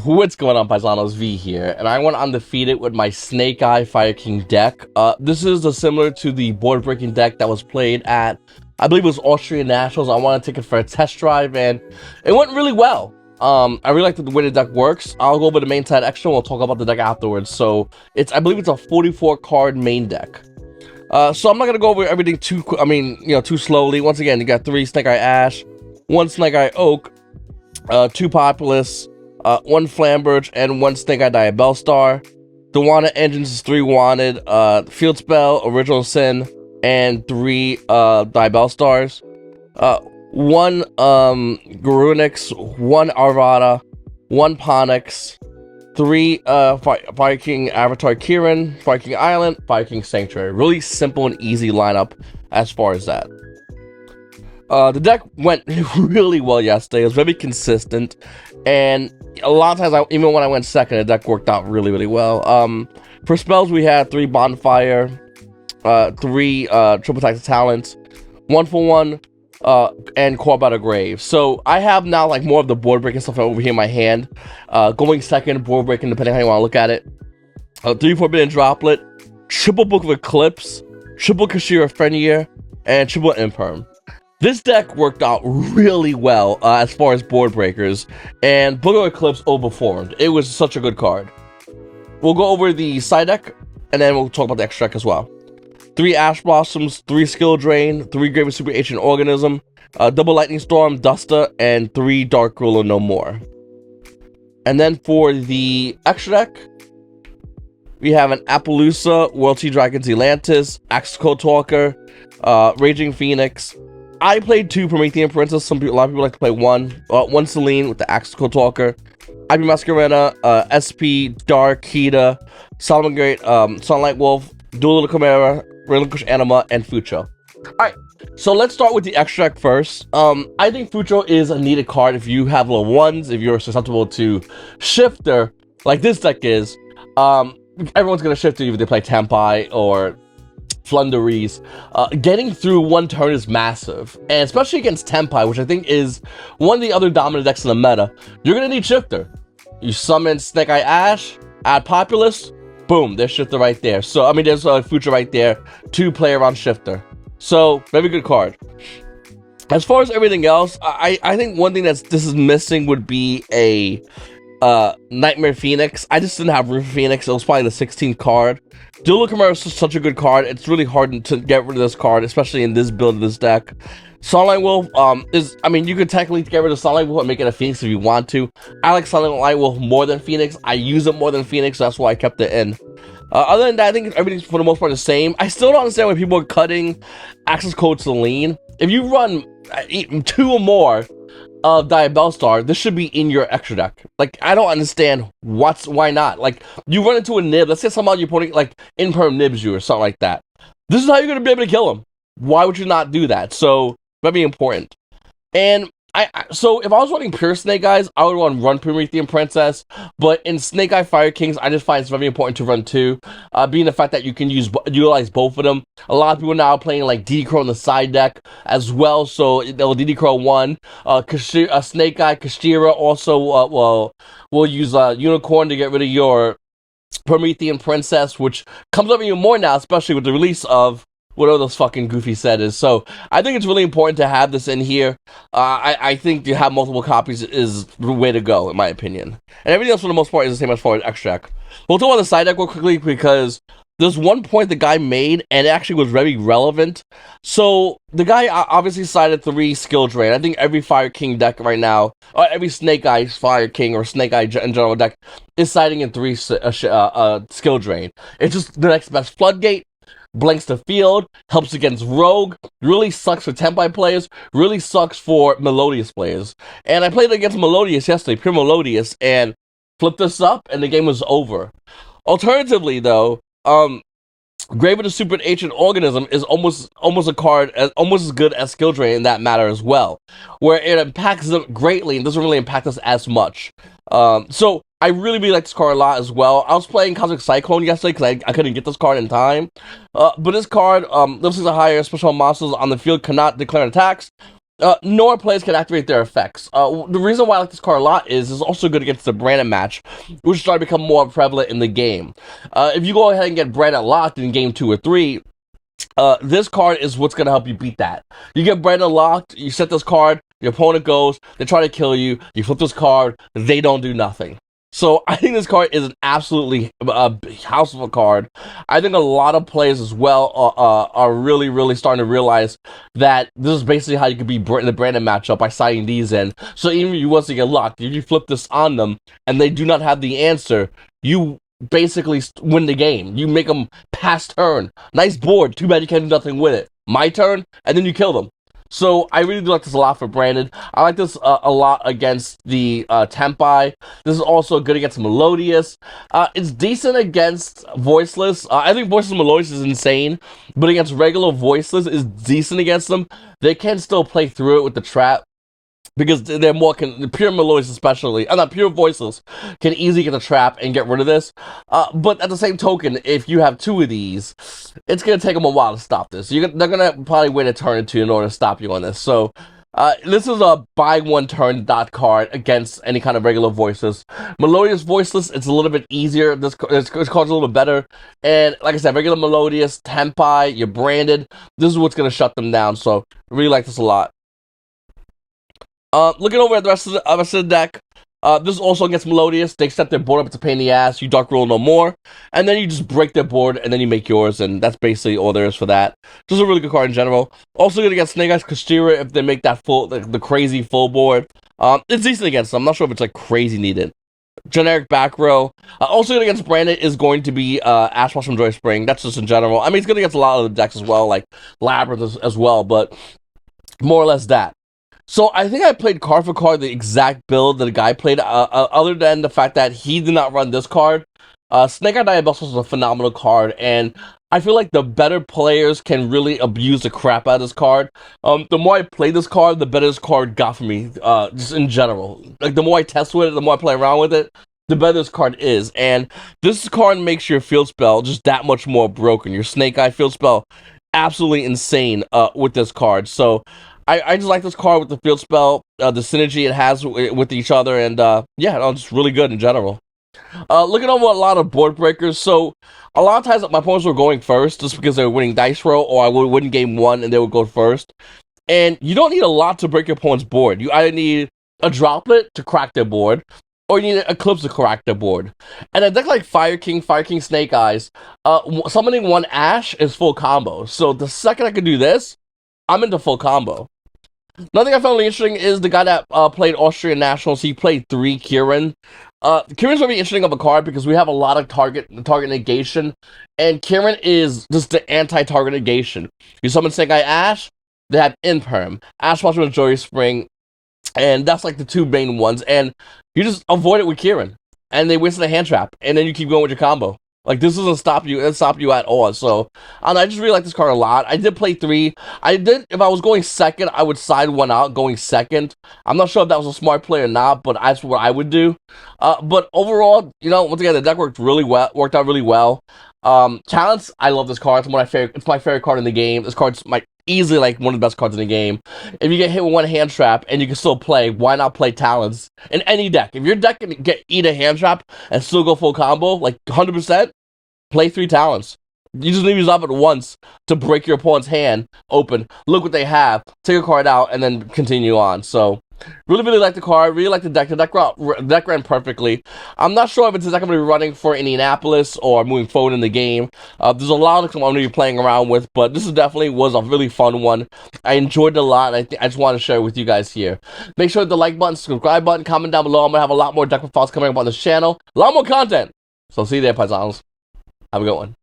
What's going on, Paisanos? V here, and I went undefeated with my Snake Eye Fire King deck. This is similar to the board breaking deck that was played at, I believe it was Austrian Nationals. I want to take it for a test drive, and it went really well. I really like the way the deck works. I'll go over the main side extra, and we'll talk about the deck afterwards. So I believe it's a 44 card main deck. So I'm not gonna go over everything too slowly. Once again, you got 3 Snake Eye Ash, 1 Snake Eye Oak, 2 Populous, 1 Flamberge, and 1 Snake Eye Diabell Star. The wanted engines is 3 wanted, Field Spell, Original Sin, and 3 Diabell Stars. 1 Garunix, 1 Arvada, 1 Ponix, 3 Fire King Avatar Kirin, Fire King Island, Fire King Sanctuary. Really simple and easy lineup as far as that. The deck went really well yesterday. It was very consistent, and a lot of times, even when I went second, the deck worked out really, really well. For spells, we had 3 Bonfire, 3 Triple Attack Talents, 1 for 1, and Core Battle Grave. So I have now like more of the board breaking stuff over here in my hand. Going second, board breaking, depending how you want to look at it. 3 Forbidden Droplet, triple Book of Eclipse, triple Kashira Fenrir, and triple Imperm. This deck worked out really well as far as board breakers, and Book of Eclipse overperformed. It was such a good card. We'll go over the side deck, and then we'll talk about the extra deck as well. 3 Ash Blossoms, 3 Skill Drain, 3 Grave of Super Ancient Organism, double Lightning Storm, Duster, and 3 Dark Ruler No More. And then for the extra deck, we have an Appaloosa, World Sea Dragons Elantis, Axe Code Talker, Raging Phoenix. I played 2 Promethean Princess. A lot of people like to play 1. 1 Selene with the Axe Code Talker, Ivy Masquerena, SP, Dark, Hida, Solomon Great, Sunlight Wolf, Duel of the Chimera, Relinquish Anima, and Fucho. Alright, so let's start with the extra deck first. I think Fucho is a needed card if you have level 1s, if you're susceptible to Shifter, like this deck is. Everyone's going to shift it if they play Tempai or Flunderies. Getting through 1 turn is massive, and especially against Tempai, which I think is one of the other dominant decks in the meta. You're going to need Shifter. You summon Snake Eye Ash, add Populous, boom, there's Shifter right there. So, I mean, there's a Future right there to play around Shifter. So, very good card. As far as everything else, I think one thing this is missing would be a Nightmare Phoenix. I just didn't have room for Phoenix. It was probably the 16th card. Duel of Chimera is such a good card. It's really hard to get rid of this card, especially in this build of this deck. Sunlight Wolf you could technically get rid of Sunlight Wolf and make it a Phoenix if you want to. I like Sunlight Wolf more than Phoenix. I use it more than Phoenix, so that's why I kept it in. Other than that, I think everything's for the most part the same. I still don't understand why people are cutting Access Code Selene. If you run 2 or more of Diabell Star, this should be in your extra deck. Like, I don't understand why not. Like, you run into a nib, let's say somehow your opponent like Imperm nibs you or something like that. This is how you're gonna be able to kill him. Why would you not do that? So very important. And so if I was running pure Snake Eyes, I would run Promethean Princess. But in Snake Eye Fire Kings, I just find it's very important to run 2, being the fact that you can utilize both of them. A lot of people now are playing like DD Crow in the side deck as well, so they'll DD Crow 1. Snake Eye Kashira also will use Unicorn to get rid of your Promethean Princess, which comes up even more now, especially with the release of whatever those fucking goofy set is. So I think it's really important to have this in here. I think to have multiple copies is the way to go, in my opinion. And everything else for the most part is the same as far as extra deck. We'll talk about the side deck real quickly because there's one point the guy made, and it actually was very relevant. So the guy obviously sided 3 Skill Drain. I think every Fire King deck right now, or every Snake Eye Fire King or Snake Eye in general deck, is siding in 3 Skill Drain. It's just the next best Floodgate. Blanks the field, helps against Rogue, really sucks for Tempai players, really sucks for Melodious players. And I played against Melodious yesterday, pure Melodious, and flipped this up, and the game was over. Alternatively, though, Grave of the Super Ancient Organism is almost a card almost as good as Skill Drain in that matter as well, where it impacts them greatly and doesn't really impact us as much. So I really like this card a lot as well. I was playing Cosmic Cyclone yesterday because I couldn't get this card in time. But this card, levels 6 or higher, special monsters on the field cannot declare attacks. nor players can activate their effects. The reason why I like this card a lot is it's also good against the Branded match, which is starting to become more prevalent in the game. If you go ahead and get Branded locked in game 2 or 3, this card is what's going to help you beat that. You get Branded locked, you set this card, your opponent goes, they try to kill you, you flip this card, they don't do nothing. So I think this card is an absolutely house of a card. I think a lot of players as well are really, really starting to realize that this is basically how you could beat the Brandon matchup by siding these in. So even if you once get locked, if you flip this on them and they do not have the answer, you basically win the game. You make them pass turn. Nice board. Too bad you can't do nothing with it. My turn, and then you kill them. So I really do like this a lot for Brandon. I like this a lot against the Tempai. This is also good against Melodious. It's decent against Voiceless. I think Voiceless and Melodious is insane, but against regular Voiceless is decent against them. They can still play through it with the trap, because they're more pure Melodious especially, not pure Voiceless, can easily get the trap and get rid of this. But at the same token, if you have two of these, it's going to take them a while to stop this. They're going to probably wait a turn or two in order to stop you on this. So this is a buy one turn dot card against any kind of regular Voiceless. Melodious Voiceless, it's a little bit easier. This card's a little bit better. And like I said, regular Melodious, Tempai, you're Branded. This is what's going to shut them down. So I really like this a lot. Looking over at the rest of the deck, this is also against Melodious. They set their board up, it's a pain in the ass. You dark roll no more, and then you just break their board, and then you make yours, and that's basically all there is for that. Just a really good card in general. Also good against Snake Eyes Kashira if they make that full, the crazy full board. It's decent against them. I'm not sure if it's like crazy needed. Generic back row. Also good against Brandon is going to be Ash Blossom Joy Spring. That's just in general. I mean, it's good against a lot of the decks as well, like Labyrinth as well, but more or less that. So I think I played card for card the exact build that the guy played, other than the fact that he did not run this card. Snake Eye Diabolus was a phenomenal card, and I feel like the better players can really abuse the crap out of this card. The more I play this card, the better this card got for me, just in general. Like, the more I test with it, the more I play around with it, the better this card is. And this card makes your field spell just that much more broken. Your Snake Eye field spell, absolutely insane with this card. So I just like this card with the field spell, the synergy it has with each other, and yeah, it's really good in general. Looking over a lot of board breakers, so a lot of times my opponents were going first just because they were winning dice roll, or I would win game one and they would go first. And you don't need a lot to break your opponent's board. You either need a droplet to crack their board, or you need an Eclipse to crack their board. And a deck like Fire King Snake Eyes, summoning one Ash is full combo. So the second I can do this, I'm into full combo. Another thing I found really interesting is the guy that played Austrian Nationals. He played 3 Kieran. Kieran's very interesting of a card because we have a lot of target negation, and Kieran is just the anti-target negation. You summon Snake Eye Ash, they have Imperium, Ash Blossom Joy Spring, and that's like the 2 main ones, and you just avoid it with Kieran, and they waste the hand trap, and then you keep going with your combo. Like, this doesn't stop you. It stop you at all. So, I just really like this card a lot. I did play 3. If I was going second, I would side one out going second. I'm not sure if that was a smart play or not, but that's what I would do. But overall, once again, the deck worked out really well. Talents, I love this card. It's my favorite card in the game. This card's easily like one of the best cards in the game. If you get hit with one hand trap and you can still play, why not play Talents in any deck? If your deck can eat a hand trap and still go full combo, like 100%, play 3 Talents. You just need to use up at once to break your opponent's hand open. Look what they have. Take a card out and then continue on. So really like the card. Really like the deck. The deck ran perfectly. I'm not sure if it's a deck I'm going to be running for Indianapolis or moving forward in the game. There's a lot of decks I'm going to be playing around with, but this definitely was a really fun one. I enjoyed it a lot, and I just want to share it with you guys here. Make sure to hit the like button, subscribe button, comment down below. I'm going to have a lot more deck profiles coming up on this channel. A lot more content. So see you there, Paisanos. Have a good one.